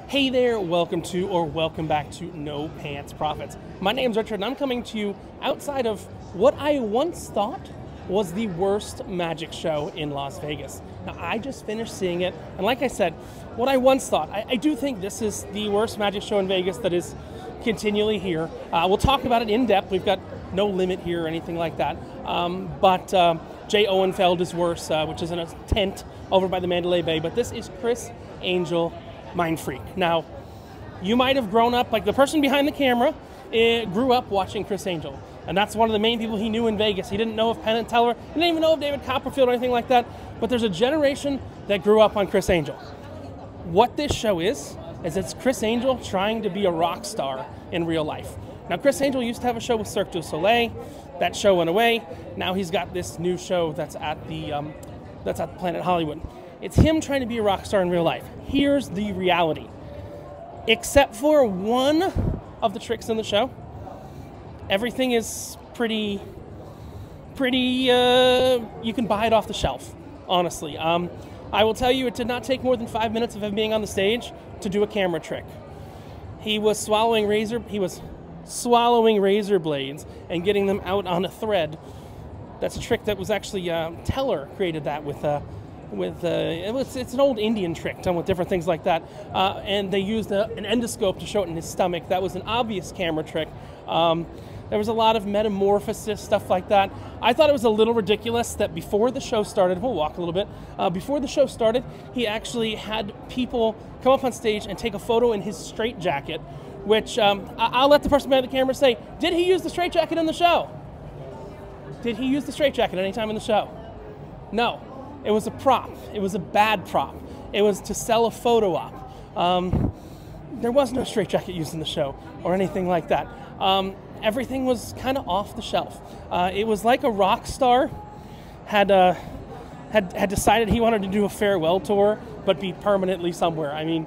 Hey there, welcome back to No Pants Profits. My name's Richard and I'm coming to you outside of what I once thought was the worst magic show in Las Vegas. Now, I just finished seeing it, and like I said, what I once thought, I do think this is the worst magic show in Vegas that is continually here. We'll talk about it in depth. We've got no limit here or anything like that. But Jay Owenfeld is worse, which is in a tent over by the Mandalay Bay. But this is Criss Angel Mindfreak. Now, you might have grown up, like the person behind the camera, grew up watching Criss Angel. And that's one of the main people he knew in Vegas. He didn't know of Penn and Teller. He didn't even know of David Copperfield or anything like that. But there's a generation that grew up on Criss Angel. What this show is it's Criss Angel trying to be a rock star in real life. Now, Criss Angel used to have a show with Cirque du Soleil. That show went away. Now he's got this new show that's at Planet Hollywood. It's him trying to be a rock star in real life. Here's the reality. Except for one of the tricks in the show, everything is pretty, you can buy it off the shelf, honestly. I will tell you, it did not take more than 5 minutes of him being on the stage to do a camera trick. He was swallowing razor blades and getting them out on a thread. That's a trick that was actually, Teller created that it's an old Indian trick done with different things like that. And they used an endoscope to show it in his stomach. That was an obvious camera trick. There was a lot of metamorphosis, stuff like that. I thought it was a little ridiculous that before the show started, we'll walk a little bit, before the show started, he actually had people come up on stage and take a photo in his straitjacket, which I'll let the person behind the camera say, did he use the straitjacket in the show? Did he use the straitjacket any time in the show? No. It was a prop. It was a bad prop. It was to sell a photo op. There was no straitjacket used in the show or anything like that. Everything was kind of off the shelf. It was like a rock star had decided he wanted to do a farewell tour, but be permanently somewhere. I mean,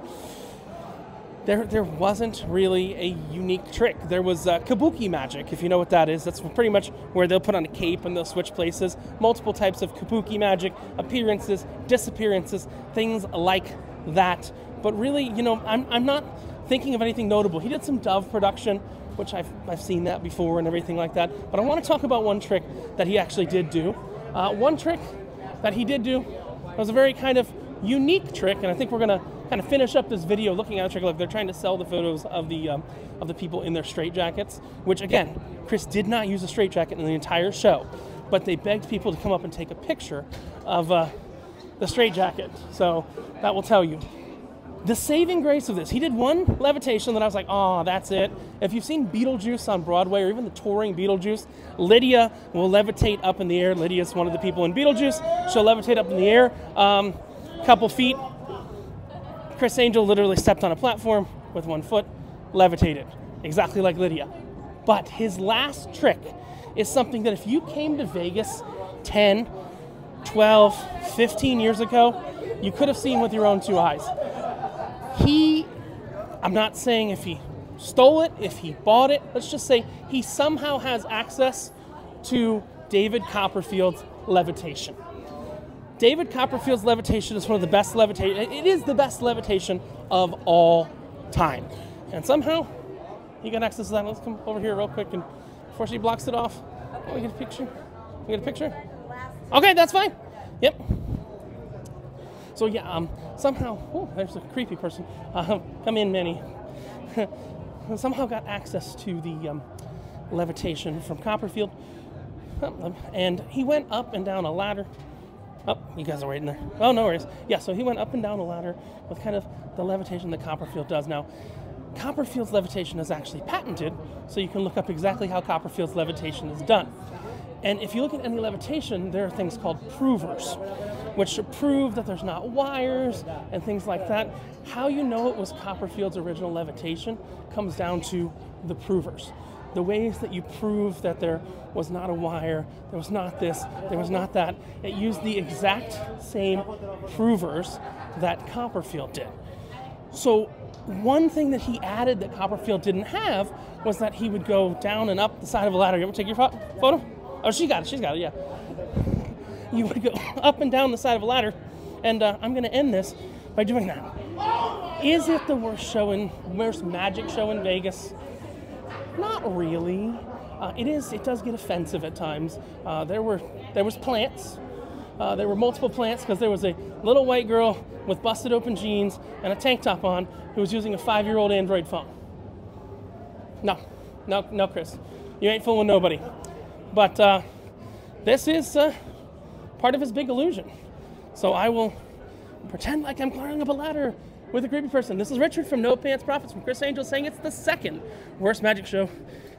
there wasn't really a unique trick. There was kabuki magic, if you know what that is. That's pretty much where they'll put on a cape and they'll switch places. Multiple types of kabuki magic, appearances, disappearances, things like that. But really, you know, I'm not thinking of anything notable. He did some dove production, which I've seen that before and everything like that. But I want to talk about one trick that he actually did do. One trick that he did do was a very kind of unique trick, and I think we're going to kind of finish up this video looking at a trick. Like they're trying to sell the photos of the people in their straitjackets, which again, Criss did not use a straitjacket in the entire show, but they begged people to come up and take a picture of the straitjacket. So that will tell you. The saving grace of this, he did one levitation that I was like, oh, that's it. If you've seen Beetlejuice on Broadway or even the touring Beetlejuice, Lydia will levitate up in the air. Lydia's one of the people in Beetlejuice. She'll levitate up in the air, couple feet. Criss Angel literally stepped on a platform with one foot, levitated, exactly like Lydia. But his last trick is something that if you came to Vegas 10, 12, 15 years ago, you could have seen with your own two eyes. I'm not saying if he stole it, if he bought it, let's just say he somehow has access to David Copperfield's levitation. David Copperfield's levitation is one of the best levitation. It is the best levitation of all time. And somehow, he got access to that. Let's come over here real quick, and before she blocks it off, can we get a picture? Can we get a picture? Okay, that's fine. Yep. So yeah, somehow, oh, there's a creepy person. Come in, Manny. Somehow got access to the levitation from Copperfield. And he went up and down a ladder. Oh, you guys are waiting there. Oh, no worries. Yeah, so he went up and down a ladder with kind of the levitation that Copperfield does. Now, Copperfield's levitation is actually patented, so you can look up exactly how Copperfield's levitation is done. And if you look at any levitation, there are things called provers, which prove that there's not wires and things like that. How you know it was Copperfield's original levitation comes down to the provers. The ways that you prove that there was not a wire, there was not this, there was not that. It used the exact same provers that Copperfield did. So one thing that he added that Copperfield didn't have was that he would go down and up the side of a ladder. You want to take your photo? Oh, she got it, yeah. You would go up and down the side of a ladder, and I'm going to end this by doing that. Is it the worst magic show in Vegas? Not really. It does get offensive at times. There was plants. There were multiple plants because there was a little white girl with busted open jeans and a tank top on who was using a 5-year-old Android phone. No, Chris. You ain't fooling nobody. But this is part of his big illusion. So I will pretend like I'm climbing up a ladder with a creepy person. This is Richard from No Pants Profits from Criss Angel saying it's the second worst magic show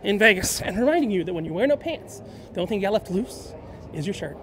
in Vegas. And reminding you that when you wear no pants, the only thing you got left loose is your shirt.